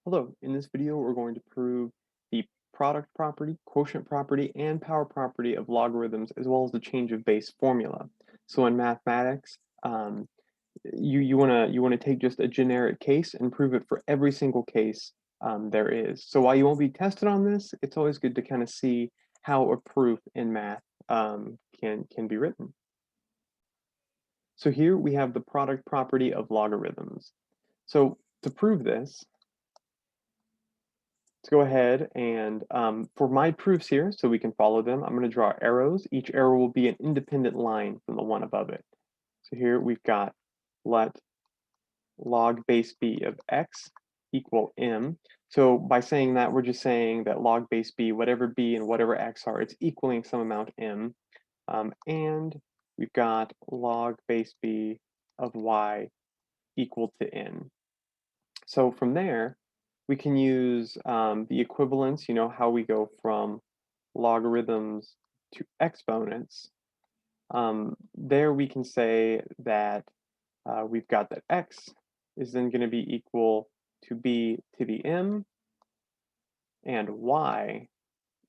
Hello, in this video we're going to prove the product property, quotient property, and power property of logarithms as well as the change of base formula. So in mathematics, you wanna take just a generic case and prove it for every single case there is. So while you won't be tested on this, it's always good to kind of see how a proof in math can be written. So here we have the product property of logarithms. So to prove this, let's go ahead and for my proofs here, so we can follow them, I'm going to draw arrows. Each arrow will be an independent line from the one above it. So here we've got let log base b of x equal m. So by saying that, we're just saying that log base b, whatever b and whatever x are, it's equaling some amount m. And we've got log base b of y equal to n. So from there, we can use the equivalence, how we go from logarithms to exponents. There we can say that we've got that x is then going to be equal to b to the m, and y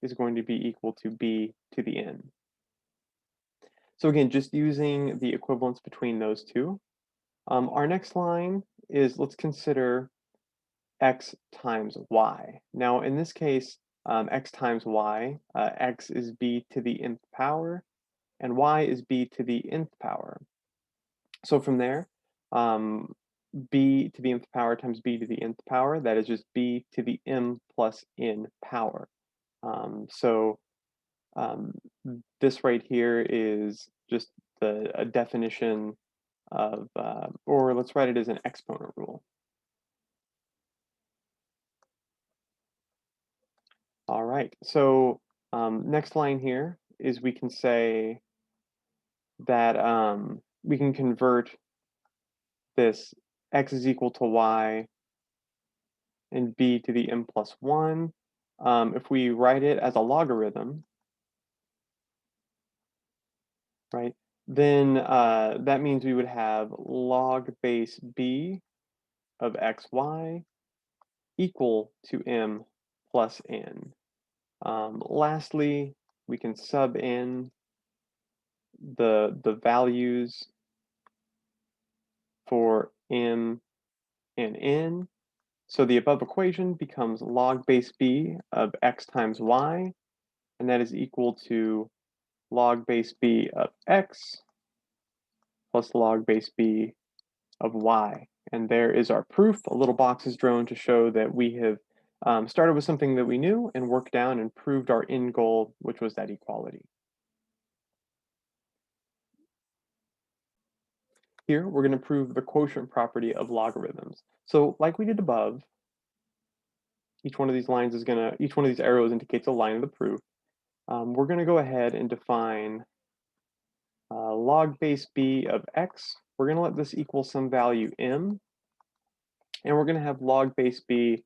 is going to be equal to b to the n. So again, just using the equivalence between those two. Our next line is, let's consider x times y. Now, in this case, x times y, x is b to the nth power, and y is b to the nth power. So from there, b to the nth power times b to the nth power, that is just b to the m plus n power. So this right here is just a definition of, or let's write it as an exponent rule. All right, so next line here is we can say that we can convert this x is equal to y and b to the m plus 1. If we write it as a logarithm, right, then that means we would have log base b of xy equal to m plus n. Lastly, we can sub in the values for m and n. So the above equation becomes log base b of x times y, and that is equal to log base b of x plus log base b of y. And there is our proof. A little box is drawn to show that we have started with something that we knew and worked down and proved our end goal, which was that equality. Here, we're going to prove the quotient property of logarithms. So like we did above, each one of these arrows indicates a line of the proof. We're going to go ahead and define log base b of x. We're going to let this equal some value m, and we're going to have log base b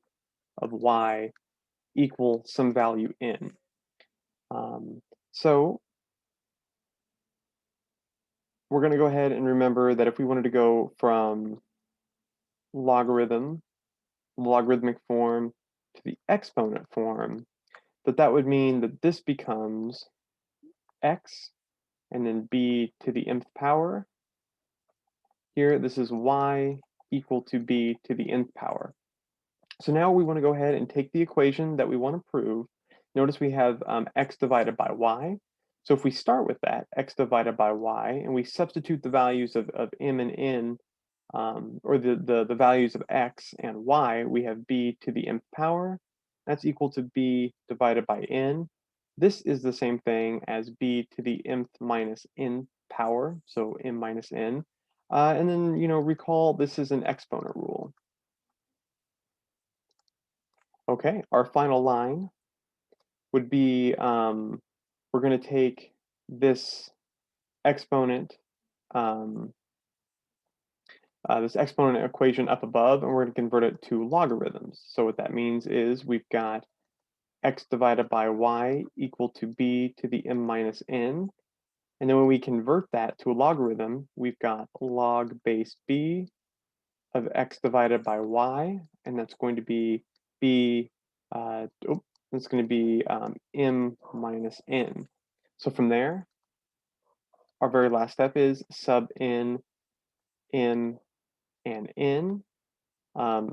of y equal some value n. So we're going to go ahead and remember that if we wanted to go from logarithmic form to the exponent form, that would mean that this becomes x and then b to the nth power. Here, this is y equal to b to the nth power. So now we want to go ahead and take the equation that we want to prove. Notice we have x divided by y. So if we start with that, x divided by y, and we substitute the values of m and n, or the values of x and y, we have b to the nth power. That's equal to b divided by n. This is the same thing as b to the nth minus n power, so m minus n. And then, recall this is an exponent rule. Okay, our final line would be, we're going to take this exponent, this exponent equation up above, and we're going to convert it to logarithms. So what that means is we've got x divided by y equal to b to the m minus n. And then when we convert that to a logarithm, we've got log base b of x divided by y, and that's going to be be, it's going to be m minus n. So from there, our very last step is sub n, m, and n.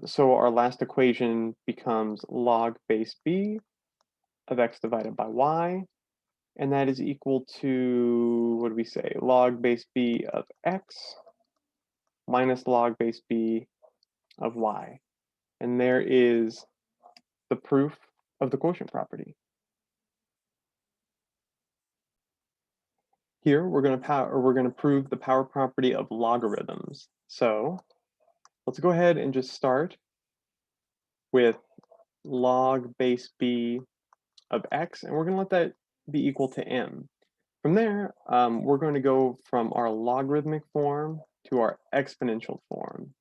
So our last equation becomes log base b of x divided by y, and that is equal to, what do we say, log base b of x minus log base b of y. And there is the proof of the quotient property. Here we're going to prove the power property of logarithms. So let's go ahead and just start with log base b of x, and we're going to let that be equal to m. From there, we're going to go from our logarithmic form to our exponential form.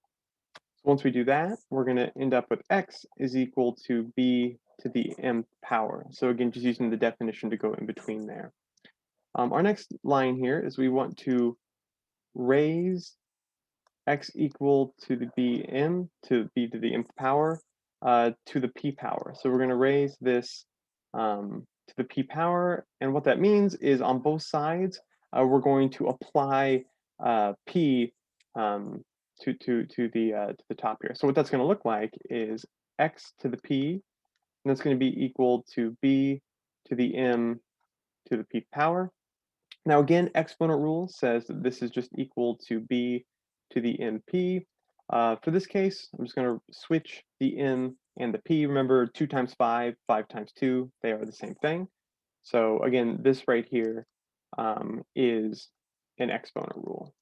So once we do that, we're going to end up with x is equal to b to the m power. So again, just using the definition to go in between there. Our next line here is we want to raise x equal to the bm to b to the mth power to the p power. So we're going to raise this to the p power, and what that means is on both sides we're going to apply p to the top here. So what that's going to look like is x to the p, and that's going to be equal to b to the m to the p power. Now again, exponent rule says that this is just equal to b to the mp. For this case, I'm just going to switch the m and the p. Remember, 2 times 5, 5 times 2, they are the same thing. So again, this right here is an exponent rule.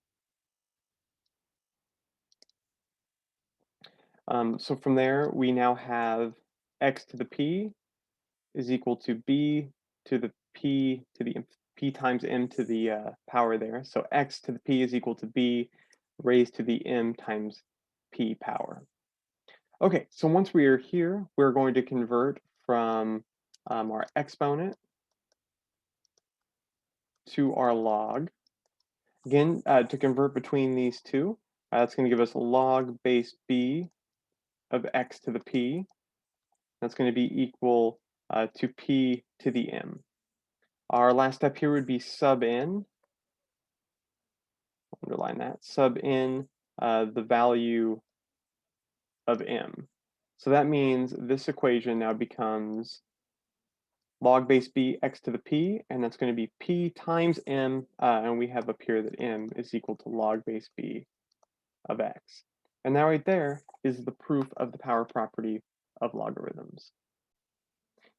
So from there, we now have x to the p is equal to b to the p to the p times m to the power there. So x to the p is equal to b raised to the m times p power. Okay, so once we are here, we're going to convert from our exponent to our log. Again, to convert between these two, that's going to give us log base b of x to the p. That's going to be equal to p to the m. Our last step here would be sub n, underline that, sub n the value of m. So that means this equation now becomes log base b x to the p, and that's going to be p times m, and we have up here that m is equal to log base b of x. And now right there is the proof of the power property of logarithms.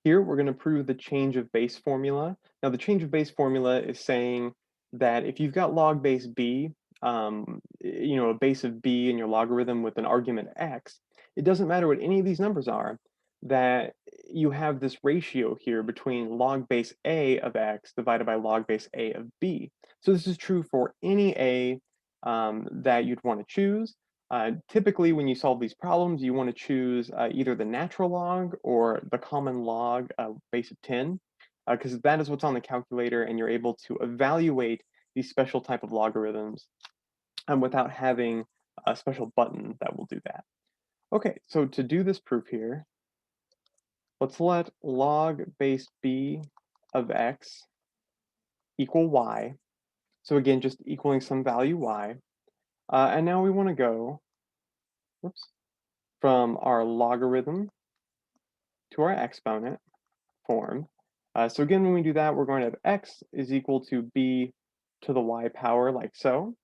Here, we're going to prove the change of base formula. Now, the change of base formula is saying that if you've got log base b, a base of b in your logarithm with an argument x, it doesn't matter what any of these numbers are, that you have this ratio here between log base a of x divided by log base a of b. So this is true for any a that you'd want to choose. Typically, when you solve these problems, you want to choose either the natural log or the common log base of 10, because that is what's on the calculator, and you're able to evaluate these special type of logarithms without having a special button that will do that. Okay, so to do this proof here, let's let log base b of x equal y. So again, just equaling some value y. And now we want to go, whoops, from our logarithm to our exponent form. So again, when we do that, we're going to have x is equal to b to the y power, like so.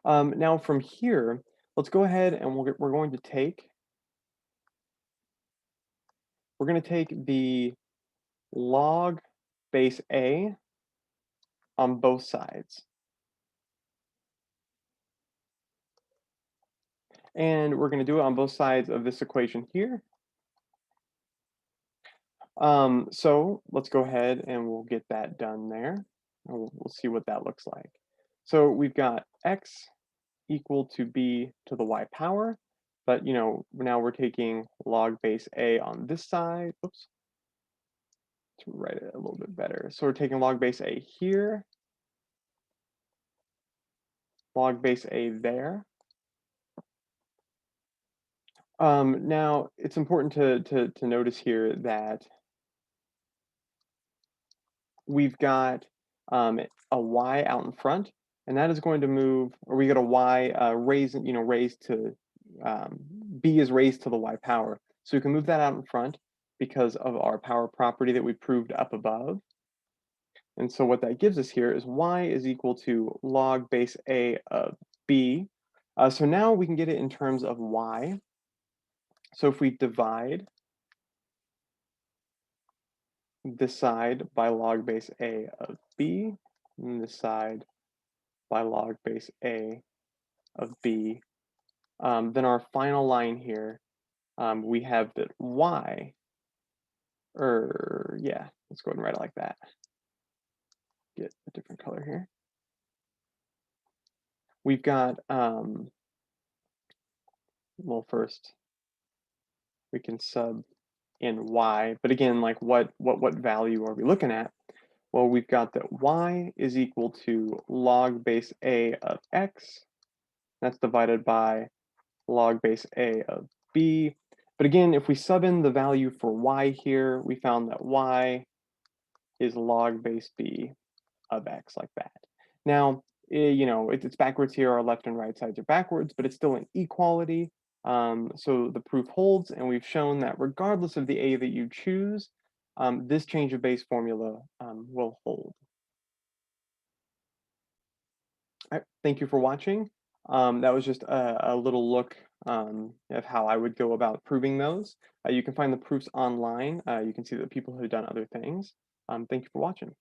Now from here, let's go ahead and we're going to take the log base a on both sides. And we're going to do it on both sides of this equation here. So let's go ahead and we'll get that done there. And we'll see what that looks like. So we've got x equal to b to the y power, but now we're taking log base a on this side. Oops. Let's write it a little bit better. So we're taking log base a here, log base a there, Now, it's important to notice here that we've got a y out in front, and that is going to move, or we got a y raised, raised to um, b is raised to the y power. So we can move that out in front because of our power property that we proved up above. And so what that gives us here is y is equal to log base a of b. So now we can get it in terms of y. So if we divide this side by log base a of b, and this side by log base a of b, then our final line here, we have that y, or yeah, let's go ahead and write it like that. Get a different color here. We've got, well, first we can sub in y, but again, like what value are we looking at? Well, we've got that y is equal to log base a of x. That's divided by log base a of b. But again, if we sub in the value for y here, we found that y is log base b of x, like that. Now, it's backwards here, our left and right sides are backwards, but it's still an equality. So the proof holds, and we've shown that regardless of the a that you choose, this change of base formula will hold. Thank you for watching. That was just a little look of how I would go about proving those. You can find the proofs online. You can see the people who have done other things. Thank you for watching.